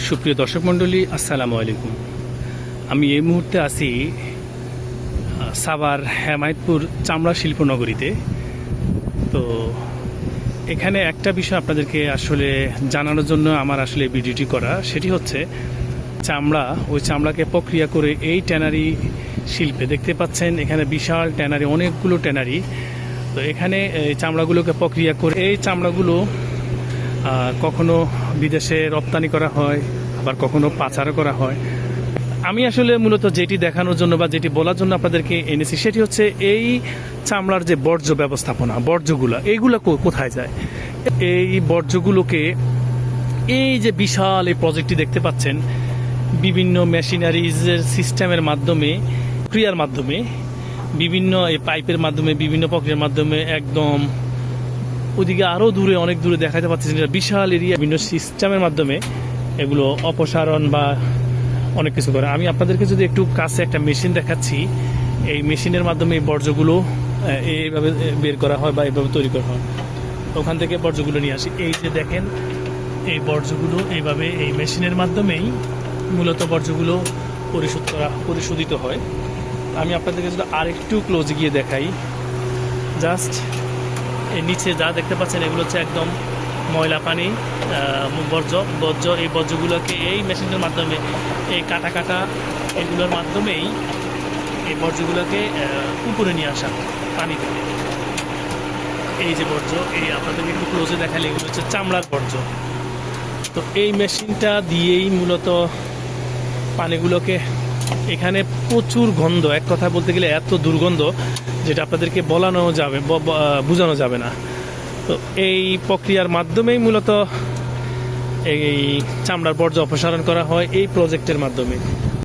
সুপ্রিয় দর্শক মণ্ডলী, আসসালামু আলাইকুম। আমি এই মুহূর্তে আছি সাভার হেমায়েতপুর চামড়া শিল্পনগরীতে। তো এখানে একটা বিষয় আপনাদেরকে আসলে জানানোর জন্য আমার আসলে ভিডিওটি করা, সেটি হচ্ছে ওই চামড়াকে প্রক্রিয়া করে এই ট্যানারি শিল্পে দেখতে পাচ্ছেন এখানে বিশাল ট্যানারি, অনেকগুলো ট্যানারি। তো এখানে এই চামড়াগুলোকে প্রক্রিয়া করে এই চামড়াগুলো কখনো বিদেশে রপ্তানি করা হয়, আবার কখনো পাচার করা হয়। আমি আসলে মূলত যেটি দেখানোর জন্য বা যেটি বলার জন্য আপনাদেরকে এনেছি সেটি হচ্ছে এই চামড়ার যে বর্জ্য ব্যবস্থাপনা, এইগুলো কোথায় যায়। এই বর্জ্যগুলোকে এই যে বিশাল এই প্রজেক্টটি দেখতে পাচ্ছেন, বিভিন্ন মেশিনারিজের সিস্টেমের মাধ্যমে, প্রক্রিয়ার মাধ্যমে, বিভিন্ন এই পাইপের মাধ্যমে, বিভিন্ন প্রক্রিয়ার মাধ্যমে একদম ওদিকে আরও দূরে, অনেক দূরে দেখাতে পাচ্ছেন বিশাল এরিয়া, বিভিন্ন সিস্টেমের মাধ্যমে এগুলো অপসারণ বা অনেক কিছু করে। আমি আপনাদেরকে যদি একটু কাছে একটা মেশিন দেখাচ্ছি, এই মেশিনের মাধ্যমে এই বর্জ্যগুলো এইভাবে বের করা হয় বা এইভাবে তৈরি করা হয়। ওখান থেকে বর্জ্যগুলো নিয়ে আসি। এই যে দেখেন, এই বর্জ্যগুলো এইভাবে এই মেশিনের মাধ্যমেই মূলত বর্জ্যগুলো পরিশোধিত হয়। আমি আপনাদেরকে যদি আরেকটু ক্লোজে গিয়ে দেখাই, জাস্ট এই নিচে যা দেখতে পাচ্ছেন এগুলো হচ্ছে একদম ময়লা পানি, বর্জ্য। এই বর্জ্যগুলোকে এই মেশিনের মাধ্যমে, এই কাটা এগুলোর মাধ্যমেই এই বর্জ্যগুলোকে উপরে নিয়ে আসা পানি থেকে। এই যে বর্জ্য, এই আপনাদেরকে একটু ক্লোজে দেখালে এগুলো হচ্ছে চামড়ার বর্জ্য। তো এই মেশিনটা দিয়েই মূলত পানিগুলোকে, এখানে প্রচুর গন্ধ, এক কথা বলতে গেলে এত দুর্গন্ধ যেটা আপনাদেরকে বোঝানো যাবে না। তো এই প্রক্রিয়ার মাধ্যমেই মূলত এই চামড়ার বর্জ্য অপসারণ করা হয় এই প্রজেক্টের মাধ্যমে।